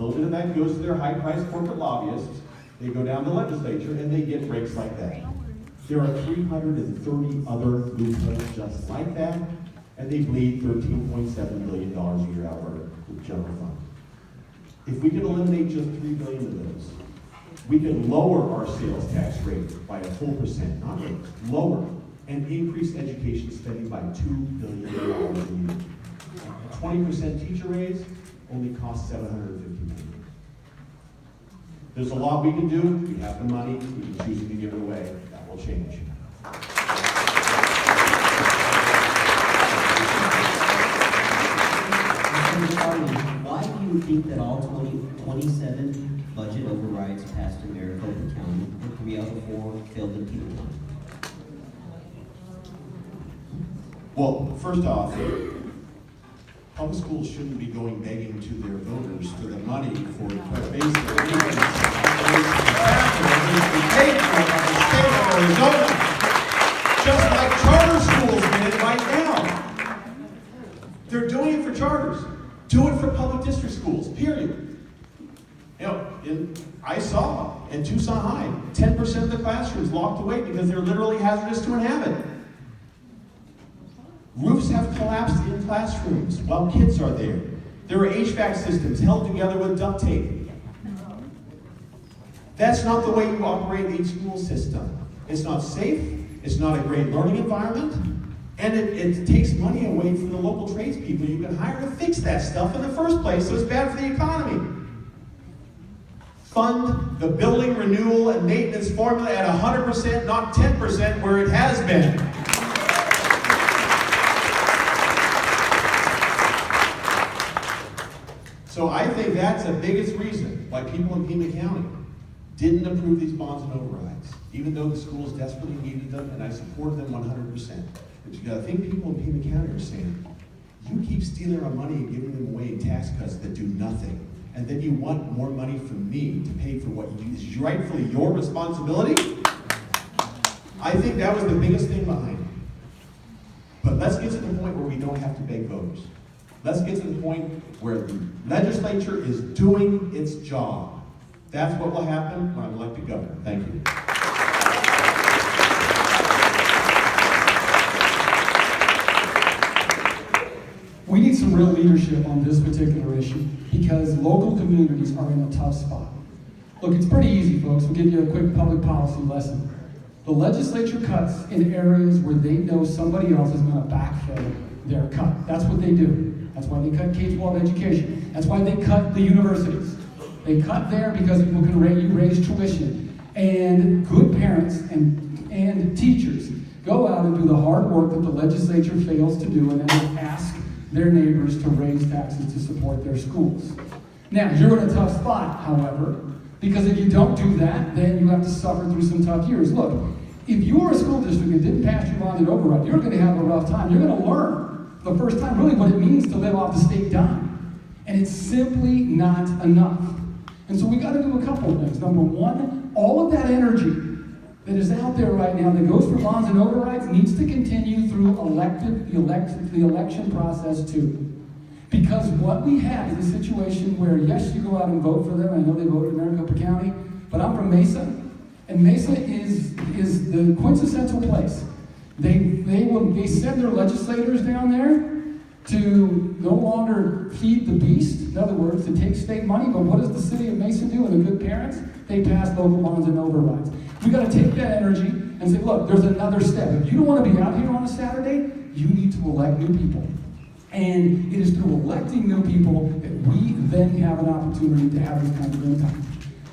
little bit of that goes to their high-priced corporate lobbyists. They go down to the legislature and they get breaks like that. There are 330 other loopholes just like that, and they bleed $13.7 billion a year out of our general fund. If we could eliminate just $3 billion of those, we could lower our sales tax rate by a full percent, not raise, lower, and increase education spending by $2 billion a year. 20% teacher raise only costs $750 million. There's a lot we can do. We have the money. We can choose to give it away. That will change. Why do you think that all 27 budget overrides passed in Maricopa County and 3 out of 4 failed in Pt6? Well, first off, public schools shouldn't be going begging to their voters for the money for basic needs. Just like charter schools did right now. They're doing it for charters. Do it for public district schools, period. You know, I saw in Tucson High, 10% of the classrooms locked away because they're literally hazardous to inhabit. Roofs have collapsed in classrooms while kids are there. There are HVAC systems held together with duct tape. That's not the way you operate a school system. It's not safe, it's not a great learning environment, and it takes money away from the local tradespeople you can hire to fix that stuff in the first place, so it's bad for the economy. Fund the building renewal and maintenance formula at 100%, not 10% where it has been. So I think that's the biggest reason why people in Pima County didn't approve these bonds and overrides, even though the schools desperately needed them, and I support them 100%. But you gotta think people in Pima County are saying, you keep stealing our money and giving them away in tax cuts that do nothing, and then you want more money from me to pay for what you do. Is rightfully your responsibility? I think that was the biggest thing behind it. But let's get to the point where we don't have to beg voters. Let's get to the point where the legislature is doing its job. That's what will happen when I'm elected governor. Thank you. We need some real leadership on this particular issue because local communities are in a tough spot. Look, it's pretty easy, folks. We'll give you a quick public policy lesson. The legislature cuts in areas where they know somebody else is going to backfill their cut. That's what they do. That's why they cut K-12 education. That's why they cut the universities. They cut there because people can raise tuition. And good parents and teachers go out and do the hard work that the legislature fails to do, and then they ask their neighbors to raise taxes to support their schools. Now, you're in a tough spot, however, because if you don't do that, then you have to suffer through some tough years. Look, if you're a school district that didn't pass your bonded override, you're going to have a rough time. You're going to learn the first time really what it means to live off the state dime. And it's simply not enough. And so we got to do a couple of things. Number one, all of that energy that is out there right now that goes for bonds and overrides needs to continue through the election process too. Because what we have is a situation where, yes, you go out and vote for them. I know they voted in Maricopa County, but I'm from Mesa, and Mesa is the quintessential place. They send their legislators down there to no longer feed the beast, in other words, to take state money, but what does the city of Mesa do and the good parents? They pass local bonds and overrides. We got to take that energy and say, look, there's another step. If you don't want to be out here on a Saturday, you need to elect new people. And it is through electing new people that we then have an opportunity to have this kind of impact.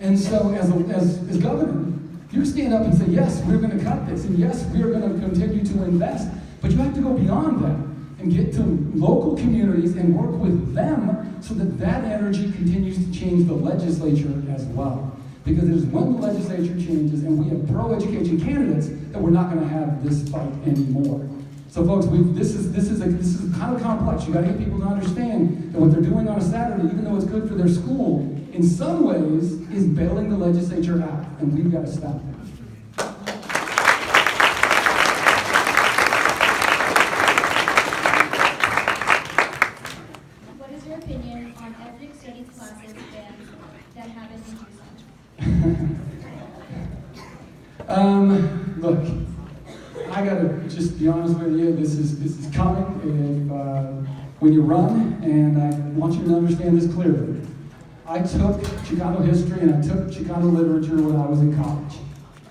And so as governor, you stand up and say, yes, we're going to cut this, and yes, we're going to continue to invest, but you have to go beyond that and get to local communities and work with them so that that energy continues to change the legislature as well. Because it is when the legislature changes and we have pro-education candidates that we're not going to have this fight anymore. So folks, this is kind of complex. You got to get people to understand that what they're doing on a Saturday, even though it's good for their school, in some ways is bailing the legislature out, and we've got to stop that. What is your opinion on ethnic studies classes bands that happen in Tucson? Look, I gotta just be honest with you. This is coming. When you run, and I want you to understand this clearly. I took Chicano history and I took Chicano literature when I was in college,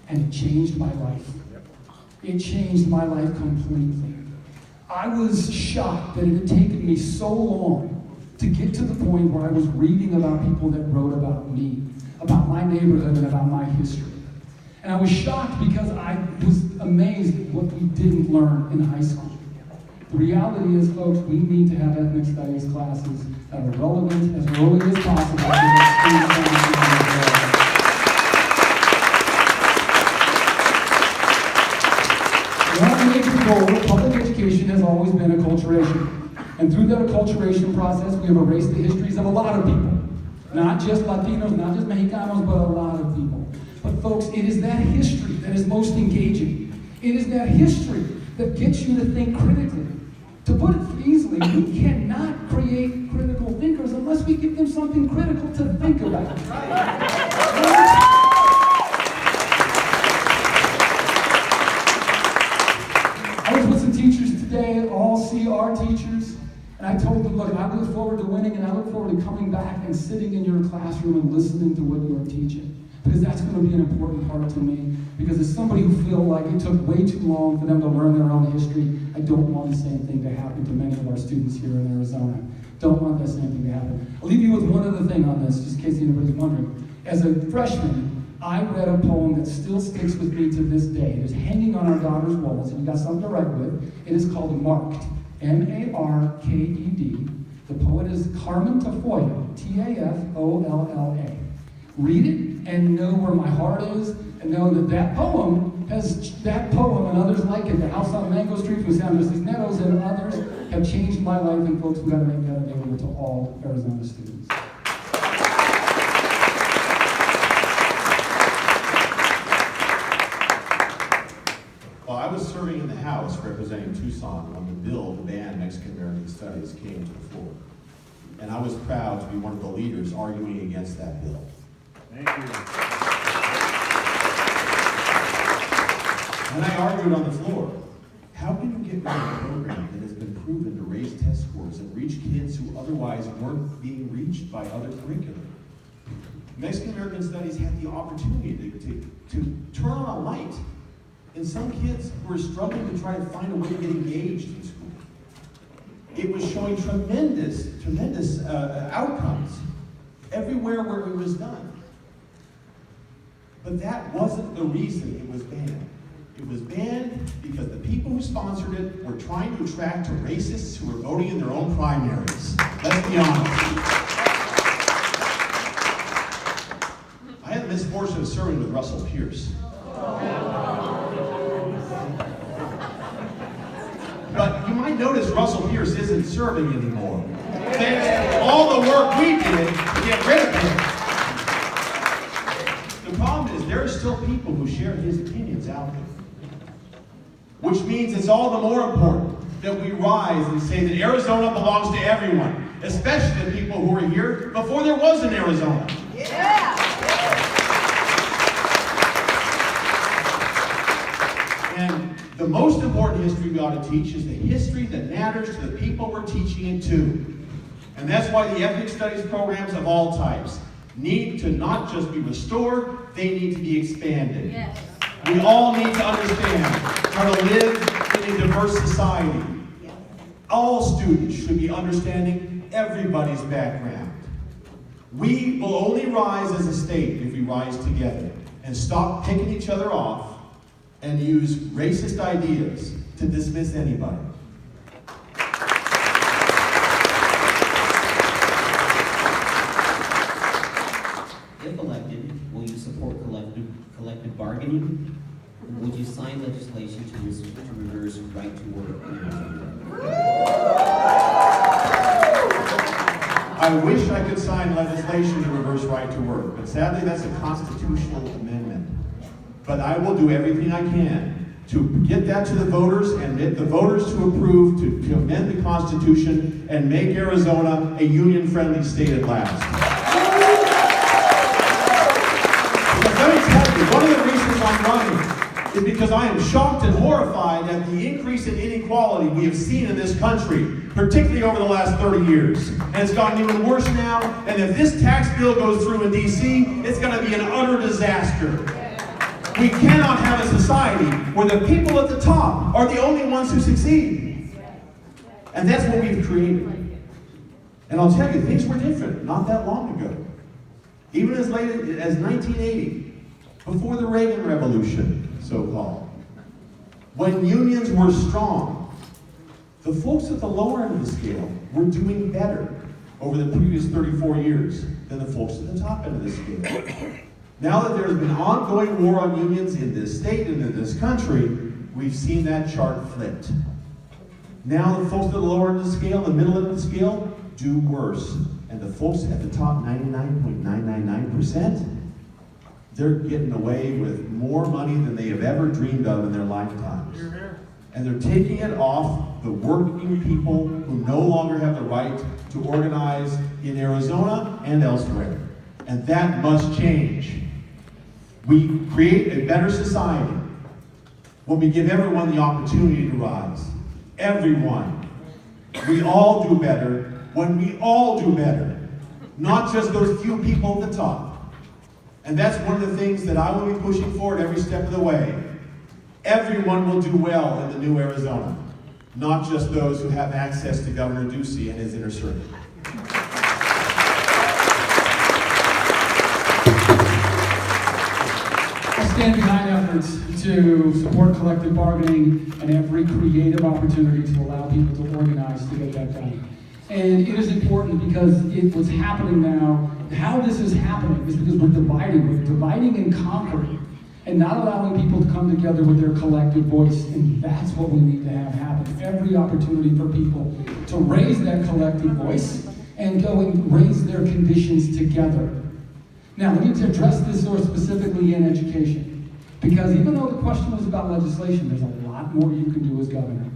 and it changed my life. It changed my life completely. I was shocked that it had taken me so long to get to the point where I was reading about people that wrote about me, about my neighborhood, and about my history. And I was shocked because I was amazed at what we didn't learn in high school. The reality is, folks, we need to have ethnic studies classes that are relevant as early as possible. So that students understand. One major goal of public education has always been acculturation. And through that acculturation process, we have erased the histories of a lot of people. Not just Latinos, not just Mexicanos, but a lot of people. But folks, it is that history that is most engaging. It is that history that gets you to think critically. To put it easily, we cannot create critical thinkers unless we give them something critical to think about. I was with some teachers today, all CR teachers, and I told them, look, I look forward to winning, and I look forward to coming back and sitting in your classroom and listening to what you're teaching. Because that's going to be an important part to me. Because as somebody who feels like it took way too long for them to learn their own history, I don't want the same thing to happen to many of our students here in Arizona. Don't want that same thing to happen. I'll leave you with one other thing on this, just in case anybody's wondering. As a freshman, I read a poem that still sticks with me to this day. It is hanging on our daughter's walls, and you got something to write with. It is called Marked, M-A-R-K-E-D. The poet is Carmen Tafolla, T-A-F-O-L-L-A. Read it and know where my heart is, and know that poem and others like it, The House on Mango Street with San Cisneros and others, have changed my life, and folks, we got to make that available to all Arizona students. Well, I was serving in the House representing Tucson when the bill to ban Mexican American Studies came to the floor. And I was proud to be one of the leaders arguing against that bill. Thank you. And I argued on the floor, how can you get rid of a program that has been proven to raise test scores and reach kids who otherwise weren't being reached by other curriculum? Mexican American Studies had the opportunity to turn on a light in some kids who were struggling to try to find a way to get engaged in school. It was showing tremendous outcomes everywhere where it was done. But that wasn't the reason it was banned. It was banned because the people who sponsored it were trying to attract to racists who were voting in their own primaries. Let's be honest. I had the misfortune of serving with Russell Pierce. But you might notice Russell Pierce isn't serving anymore. Thanks to all the work we did to get rid of him. The problem is there are still people who share his opinions out there. Which means it's all the more important that we rise and say that Arizona belongs to everyone, especially the people who were here before there was an Arizona. Yeah. And the most important history we ought to teach is the history that matters to the people we're teaching it to. And that's why the ethnic studies programs of all types need to not just be restored, they need to be expanded. Yes. We all need to understand how to live in a diverse society. All students should be understanding everybody's background. We will only rise as a state if we rise together and stop picking each other off and use racist ideas to dismiss anybody. If elected, will you support collective bargaining? Would you sign legislation to reverse right to work? I wish I could sign legislation to reverse right to work, but sadly that's a constitutional amendment. But I will do everything I can to get that to the voters and get the voters to approve to amend the Constitution and make Arizona a union-friendly state at last. I'm running is because I am shocked and horrified at the increase in inequality we have seen in this country, particularly over the last 30 years. And it's gotten even worse now, and if this tax bill goes through in DC, it's going to be an utter disaster. We cannot have a society where the people at the top are the only ones who succeed. And that's what we've created. And I'll tell you, things were different not that long ago. Even as late as 1980, before the Reagan Revolution, so-called. When unions were strong, the folks at the lower end of the scale were doing better over the previous 34 years than the folks at the top end of the scale. Now that there's been ongoing war on unions in this state and in this country, we've seen that chart flipped. Now the folks at the lower end of the scale, the middle end of the scale, do worse. And the folks at the top 99.999%, they're getting away with more money than they have ever dreamed of in their lifetimes. And they're taking it off the working people who no longer have the right to organize in Arizona and elsewhere. And that must change. We create a better society when we give everyone the opportunity to rise. Everyone. We all do better when we all do better, not just those few people at the top. And that's one of the things that I will be pushing forward every step of the way. Everyone will do well in the new Arizona, not just those who have access to Governor Ducey and his inner circle. I stand behind efforts to support collective bargaining and every creative opportunity to allow people to organize to get that done. And it is important because what's happening now, how this is happening is because we're dividing and conquering, and not allowing people to come together with their collective voice. And that's what we need to have happen. Every opportunity for people to raise that collective voice and go and raise their conditions together. Now, we need to address this more specifically in education, because even though the question was about legislation, there's a lot more you can do as governor.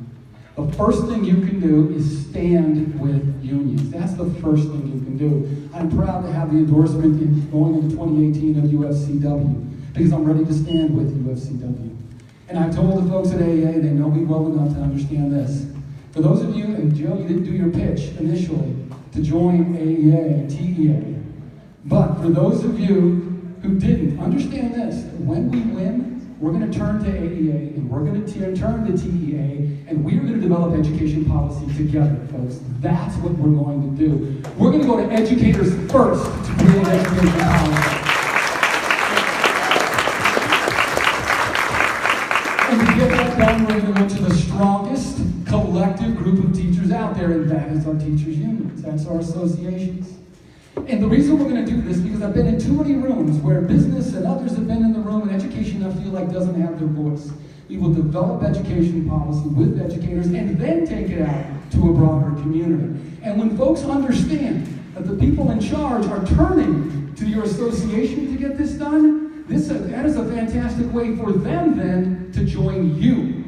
The first thing you can do is stand with unions. That's the first thing you can do. I'm proud to have the endorsement going into 2018 of UFCW, because I'm ready to stand with UFCW. And I've told the folks at AEA, they know me well enough to understand this. For those of you, and Joe, you didn't do your pitch initially to join AEA and TEA. But for those of you who didn't, understand this. When we win, we're going to turn to AEA, and we're going to turn to TEA, and we're going to develop education policy together, folks. That's what we're going to do. We're going to go to educators first to create education policy. And to get that done, we're going to go to the strongest collective group of teachers out there, and that is our teachers' unions. That's our associations. And the reason we're going to do this is because I've been in too many rooms where business and others have been in the room, and education, I feel like, doesn't have their voice. We will develop education policy with educators and then take it out to a broader community. And when folks understand that the people in charge are turning to your association to get this done, that is a fantastic way for them then to join you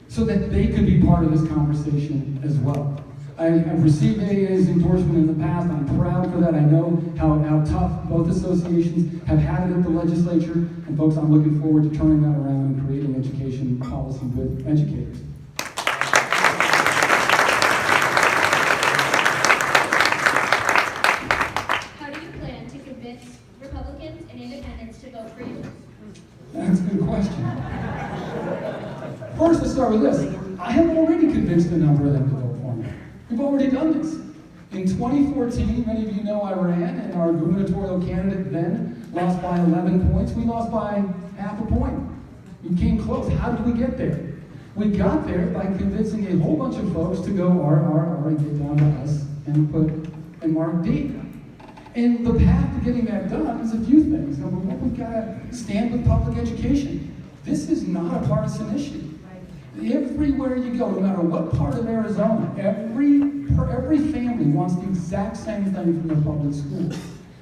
so that they could be part of this conversation as well. I've received AA's endorsement in the past. I'm proud for that. I know how tough both associations have had it at the legislature. And folks, I'm looking forward to turning that around and creating education policy with educators. How do you plan to convince Republicans and independents to vote for you? That's a good question. First, let's start with this. I have already convinced a number of them to vote for me. We've already done this. In 2014, many of you know I ran, and our gubernatorial candidate then lost by 11 points. We lost by half a point. We came close. How did we get there? We got there by convincing a whole bunch of folks to go R, and get down to us and mark D. And the path to getting that done is a few things. Number one, we've got to stand with public education. This is not a partisan issue. Everywhere you go, no matter what part of Arizona, every family wants the exact same thing from their public schools.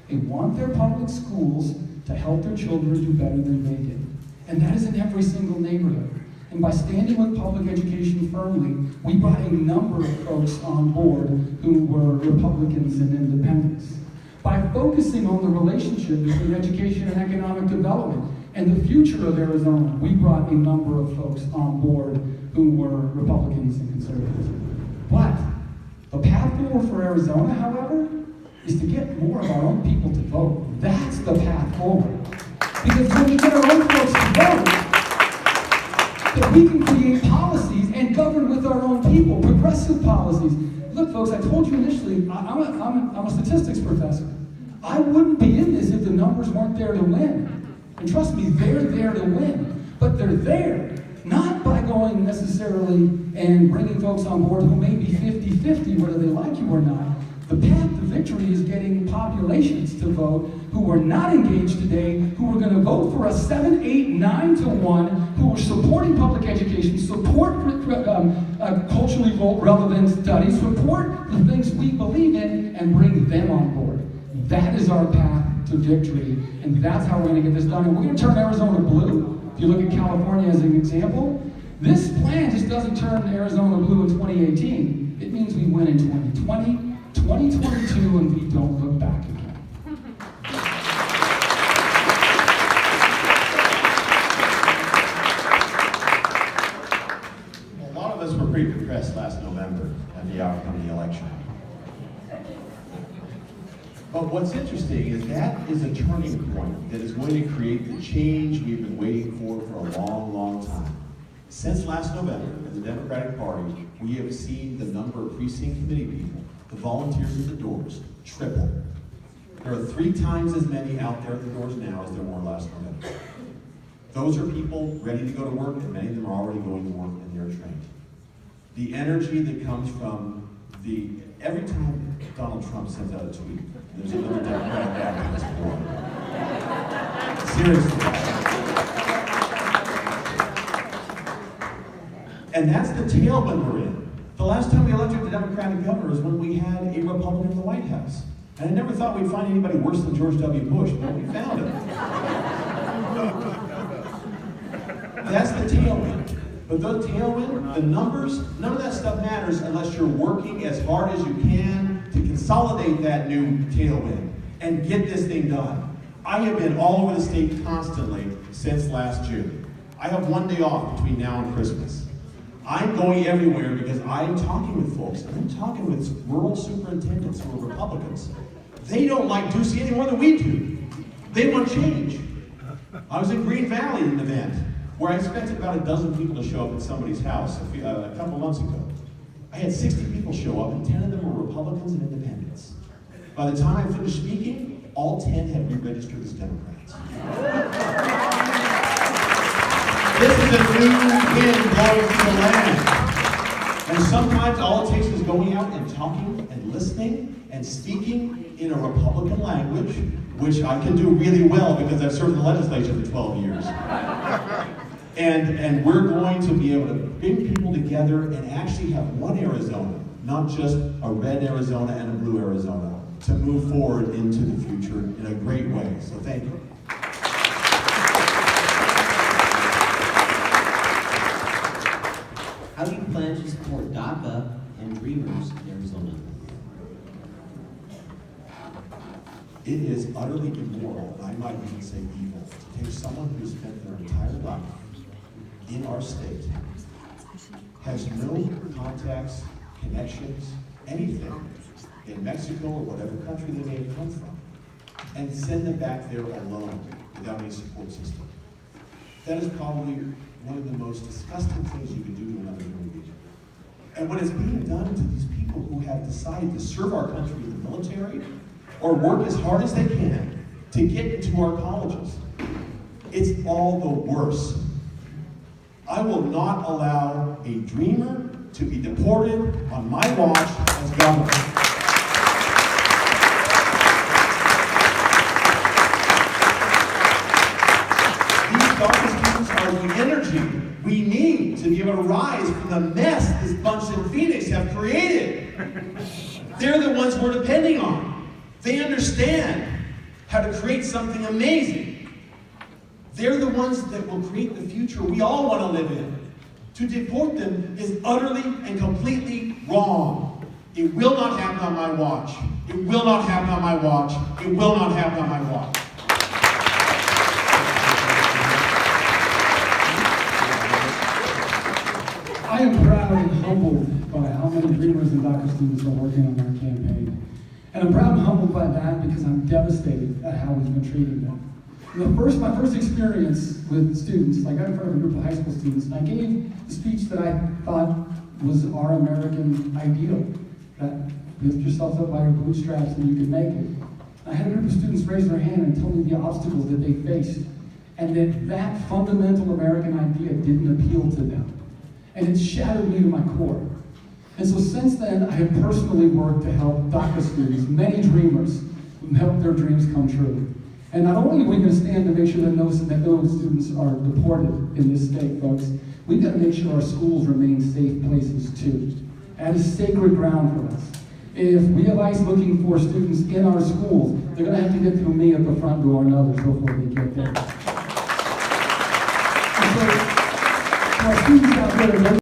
They want their public schools to help their children do better than they did. And that is in every single neighborhood. And by standing with public education firmly, we brought a number of folks on board who were Republicans and independents. By focusing on the relationship between education and economic development, and the future of Arizona. We brought a number of folks on board who were Republicans and conservatives. But the path forward for Arizona, however, is to get more of our own people to vote. That's the path forward. Because when we get our own folks to vote, that we can create policies and govern with our own people, progressive policies. Look, folks, I told you initially, I'm a statistics professor. I wouldn't be in this if the numbers weren't there to win. And trust me, they're there to win. But they're there, not by going necessarily and bringing folks on board who may be 50-50, whether they like you or not. The path to victory is getting populations to vote who are not engaged today, who are going to vote for us 7, 8, 9 to 1, who are supporting public education, support culturally relevant studies, support the things we believe in, and bring them on board. That is our path to victory, and that's how we're going to get this done. And we're going to turn Arizona blue. If you look at California as an example, this plan just doesn't turn Arizona blue in 2018. It means we win in 2020, 2022, and we don't look back again. A lot of us were pretty depressed last November at the outcome of the election. But what's interesting is that is a turning point that is going to create the change we've been waiting for a long, long time. Since last November, in the Democratic Party, we have seen the number of precinct committee people, the volunteers at the doors, triple. There are 3 times as many out there at the doors now as there were last November. Those are people ready to go to work, and many of them are already going to work and they're trained. The energy that comes from every time Donald Trump sends out a tweet, there's another Democratic activist for it. Seriously. And that's the tailwind we're in. The last time we elected a Democratic governor was when we had a Republican in the White House. And I never thought we'd find anybody worse than George W. Bush, but we found him. That's the tailwind. But the tailwind, the numbers, none of that stuff matters unless you're working as hard as you can to consolidate that new tailwind and get this thing done. I have been all over the state constantly since last June. I have 1 day off between now and Christmas. I'm going everywhere because I'm talking with folks, and I'm talking with rural superintendents who are Republicans. They don't like Ducey any more than we do. They want change. I was in Green Valley at an event where I expected about a dozen people to show up at somebody's house a couple months ago. I had 60 people show up, and 10 of them were Republicans and independents. By the time I finished speaking, all 10 had re-registered as Democrats. This is a new wind blowing through the land. And sometimes all it takes is going out and talking and listening and speaking in a Republican language, which I can do really well because I've served in the legislature for 12 years. And we're going to be able to bring people together and actually have one Arizona, not just a red Arizona and a blue Arizona, to move forward into the future in a great way. So thank you. How do you plan to support DACA and Dreamers in Arizona? It is utterly immoral, I might even say evil, to take someone who has spent their entire life in our state, has no contacts, connections, anything in Mexico or whatever country they may have come from, and send them back there alone without any support system. That is probably one of the most disgusting things you can do to another human being. And when it's being done to these people who have decided to serve our country in the military or work as hard as they can to get into our colleges, it's all the worse. I will not allow a dreamer to be deported on my watch as governor. These DACA students are the energy we need to be able to rise from the mess this bunch in Phoenix have created. They're the ones we're depending on. They understand how to create something amazing. They're the ones that will create the future we all want to live in. To deport them is utterly and completely wrong. It will not happen on my watch. It will not happen on my watch. It will not happen on my watch. students are working on our campaign. And I'm proud and humbled by that because I'm devastated at how we've been treating them. My first experience with students, I got in front of a group of high school students, and I gave the speech that I thought was our American ideal, that lift yourself up by your bootstraps and you can make it. I had a group of students raise their hand and tell me the obstacles that they faced, and that fundamental American idea didn't appeal to them. And it shattered me to my core. And so since then, I have personally worked to help DACA students, many dreamers, help their dreams come true. And not only are we going to stand to make sure that those students are deported in this state, folks, we've got to make sure our schools remain safe places too. That is sacred ground for us. If we have ICE looking for students in our schools, they're going to have to get through me at the front door and others before they get there. And so, to our students out there,